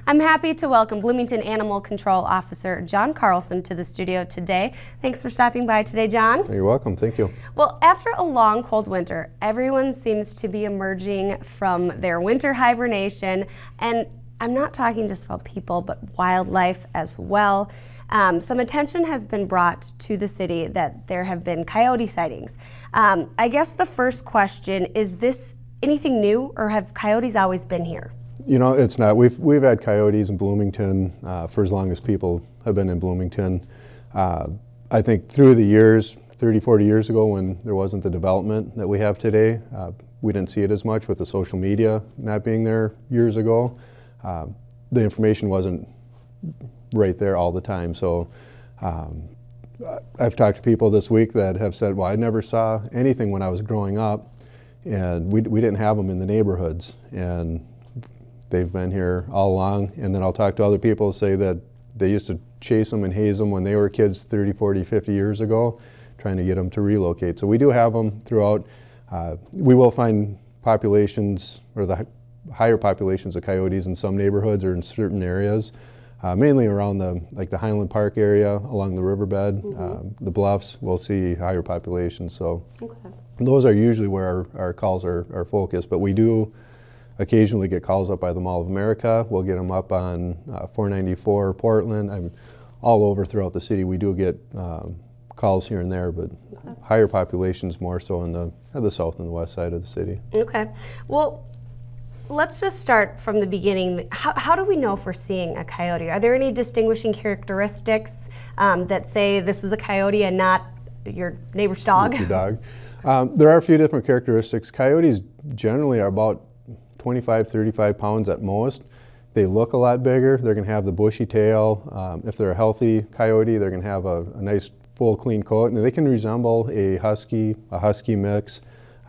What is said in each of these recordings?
I'm happy to welcome Bloomington Animal Control Officer John Carlson to the studio today. Thanks for stopping by today, John. You're welcome. Thank you. Well, after a long cold winter, everyone seems to be emerging from their winter hibernation, and I'm not talking just about people, but wildlife as well. Some attention has been brought to the city that there have been coyote sightings. I guess the first question, is this anything new, or have coyotes always been here? You know, it's not. We've had coyotes in Bloomington for as long as people have been in Bloomington. I think through the years, 30, 40 years ago, when there wasn't the development that we have today, we didn't see it as much with the social media not being there years ago. The information wasn't right there all the time. So I've talked to people this week that have said, well, I never saw anything when I was growing up, and we didn't have them in the neighborhoods, and they've been here all along. And then I'll talk to other people who say that they used to chase them and haze them when they were kids 30, 40, 50 years ago, trying to get them to relocate. So we do have them throughout. We will find populations, or the higher populations of coyotes in some neighborhoods or in certain areas, mainly around the Highland Park area, along the riverbed, the bluffs. We'll see higher populations. So those are usually where our calls are focused. But we do occasionally get calls up by the Mall of America. We'll get them up on 494 Portland. All over throughout the city. We do get calls here and there, but higher populations more so in the south and the west side of the city. Okay. Well, let's just start from the beginning. How do we know if we're seeing a coyote? Are there any distinguishing characteristics that say this is a coyote and not your neighbor's dog? Your dog. There are a few different characteristics. Coyotes generally are about 25, 35 pounds at most. They look a lot bigger. They're going to have the bushy tail. If they're a healthy coyote, they're going to have a nice full clean coat, and they can resemble a husky mix,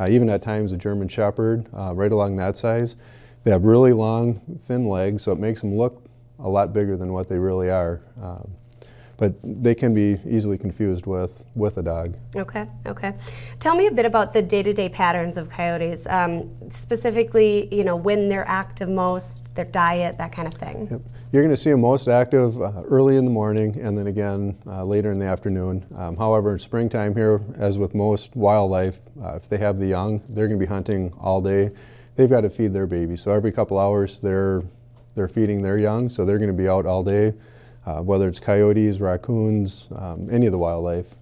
even at times a German Shepherd, right along that size. They have really long, thin legs, so it makes them look a lot bigger than what they really are. But they can be easily confused with a dog. Okay. Tell me a bit about the day-to-day patterns of coyotes, specifically, when they're active most, their diet, that kind of thing. Yep. You're going to see them most active early in the morning, and then again later in the afternoon. However, in springtime here, as with most wildlife, if they have the young, they're going to be hunting all day. They've got to feed their babies, so every couple hours they're feeding their young, so they're going to be out all day. Whether it's coyotes, raccoons, any of the wildlife.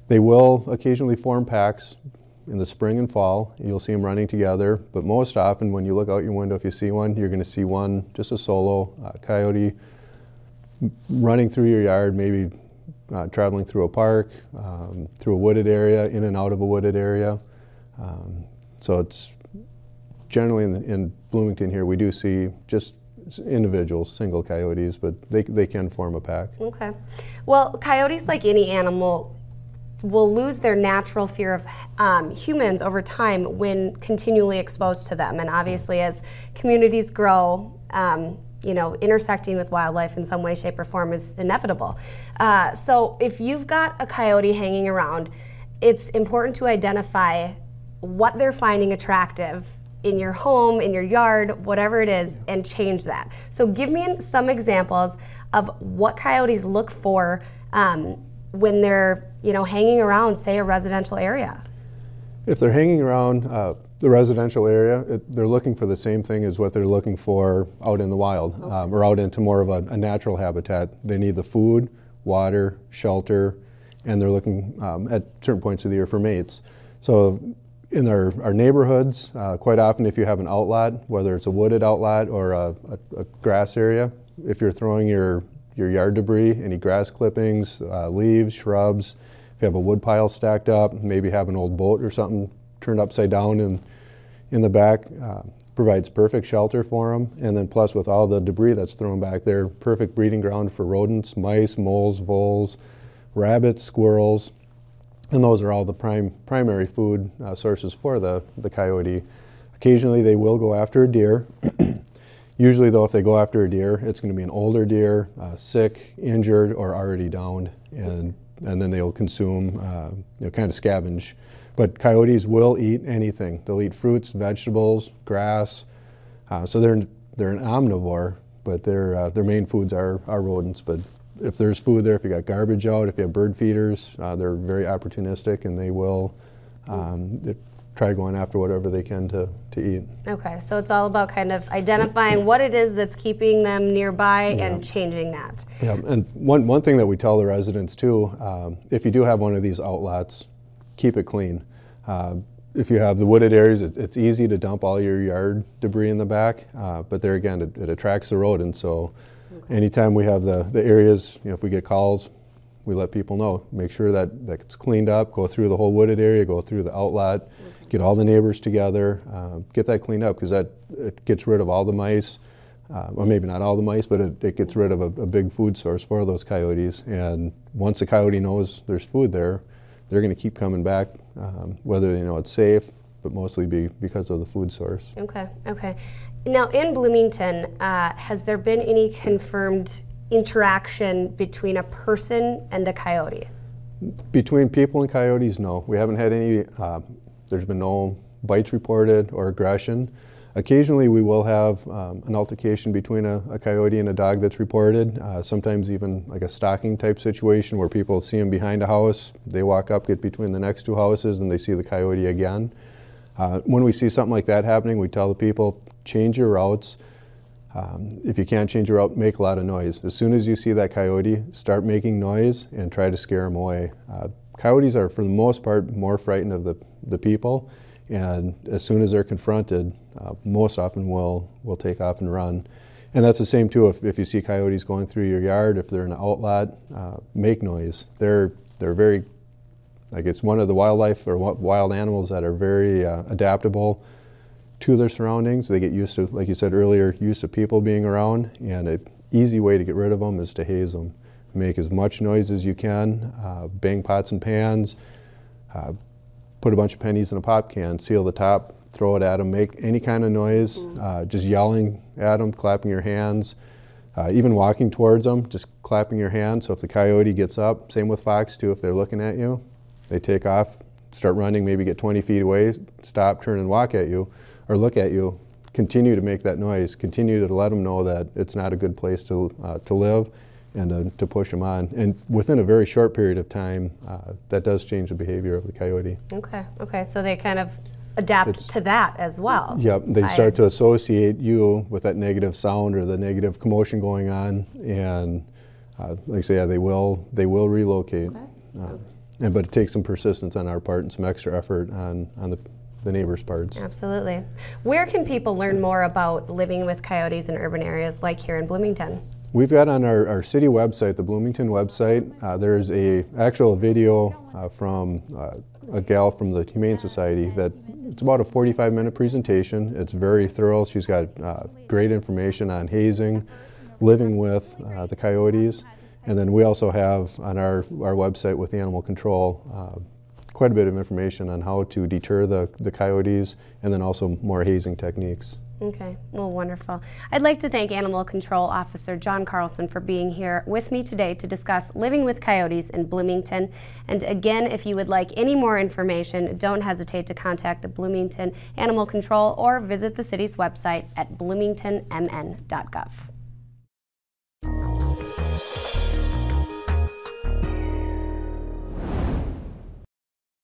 They will occasionally form packs in the spring and fall. You'll see them running together, but most often when you look out your window, if you see one, you're going to see one, just a solo coyote, running through your yard, maybe traveling through a park, through a wooded area, in and out of a wooded area. So it's generally in Bloomington here, we do see just individuals, single coyotes, but they can form a pack. Okay. Well, coyotes, like any animal, will lose their natural fear of humans over time when continually exposed to them. And obviously, as communities grow, intersecting with wildlife in some way, shape, or form is inevitable. So if you've got a coyote hanging around, it's important to identify what they're finding attractive in your home, in your yard, whatever it is, and change that. So give me some examples of what coyotes look for when they're hanging around, say, a residential area. If they're hanging around the residential area, they're looking for the same thing as what they're looking for out in the wild, or out into more of a natural habitat. They need the food, water, shelter, and they're looking at certain points of the year for mates. So in our neighborhoods, quite often if you have an outlet, whether it's a wooded outlet or a grass area, if you're throwing your yard debris, any grass clippings, leaves, shrubs, if you have a wood pile stacked up, maybe have an old boat or something turned upside down in the back, provides perfect shelter for them. And then plus with all the debris that's thrown back there, perfect breeding ground for rodents, mice, moles, voles, rabbits, squirrels. And those are all the primary food sources for the coyote. Occasionally they will go after a deer. Usually though, if they go after a deer, it's going to be an older deer, sick, injured, or already downed, and then they'll consume, kind of scavenge. But coyotes will eat anything. They'll eat fruits, vegetables, grass. So they're they're an omnivore, but their main foods are rodents. But if there's food there, if you got garbage out, if you have bird feeders, they're very opportunistic, and they will they try going after whatever they can to eat. Okay, so it's all about kind of identifying what it is that's keeping them nearby and changing that. Yeah, and one thing that we tell the residents too, if you do have one of these outlots, keep it clean. If you have the wooded areas, it's easy to dump all your yard debris in the back, but there again, it attracts the rodents. So anytime we have the areas, if we get calls, we let people know. Make sure that it's cleaned up, go through the whole wooded area, go through the outlot, get all the neighbors together, get that cleaned up, because it gets rid of all the mice, or maybe not all the mice, but it gets rid of a big food source for those coyotes. And once a coyote knows there's food there, they're going to keep coming back, whether they know it's safe, but mostly because of the food source. Okay, okay. Now in Bloomington, has there been any confirmed interaction between a person and a coyote? Between people and coyotes, no. We haven't had any, there's been no bites reported or aggression. Occasionally we will have an altercation between a coyote and a dog that's reported, sometimes even like a stalking type situation where people see them behind a house, they walk up, get between the next two houses, and they see the coyote again. When we see something like that happening, we tell the people, change your routes. If you can't change your route, make a lot of noise. As soon as you see that coyote, start making noise and try to scare them away. Coyotes are, for the most part, more frightened of the people, and as soon as they're confronted, most often will take off and run. And that's the same too if you see coyotes going through your yard, if they're in an outlot, make noise. They're very, like, it's one of the wildlife or wild animals that are very adaptable to their surroundings. They get used to, like you said earlier, used to people being around, and an easy way to get rid of them is to haze them. Make as much noise as you can, bang pots and pans, put a bunch of pennies in a pop can, seal the top, throw it at them, make any kind of noise, just yelling at them, clapping your hands, even walking towards them, just clapping your hands. So if the coyote gets up, same with fox too, if they're looking at you, they take off, start running, maybe get 20 feet away, stop, turn and walk at you, or look at you, continue to make that noise, continue to let them know that it's not a good place to live, and to push them on. And within a very short period of time, that does change the behavior of the coyote. Okay, okay, so they kind of adapt to that as well. Yep, they start to associate you with that negative sound or the negative commotion going on, and like I say, yeah, they will relocate. Okay. But it takes some persistence on our part and some extra effort on the neighbors' parts. Absolutely. Where can people learn more about living with coyotes in urban areas like here in Bloomington? We've got on our city website, the Bloomington website, there's actual video from a gal from the Humane Society that it's about a 45-minute presentation. It's very thorough. She's got great information on hazing, living with the coyotes, and then we also have on our website with the animal control quite a bit of information on how to deter the coyotes, and then also more hazing techniques. Okay, well, wonderful. I'd like to thank Animal Control Officer John Carlson for being here with me today to discuss living with coyotes in Bloomington. And again, if you would like any more information, don't hesitate to contact the Bloomington Animal Control or visit the city's website at bloomingtonmn.gov.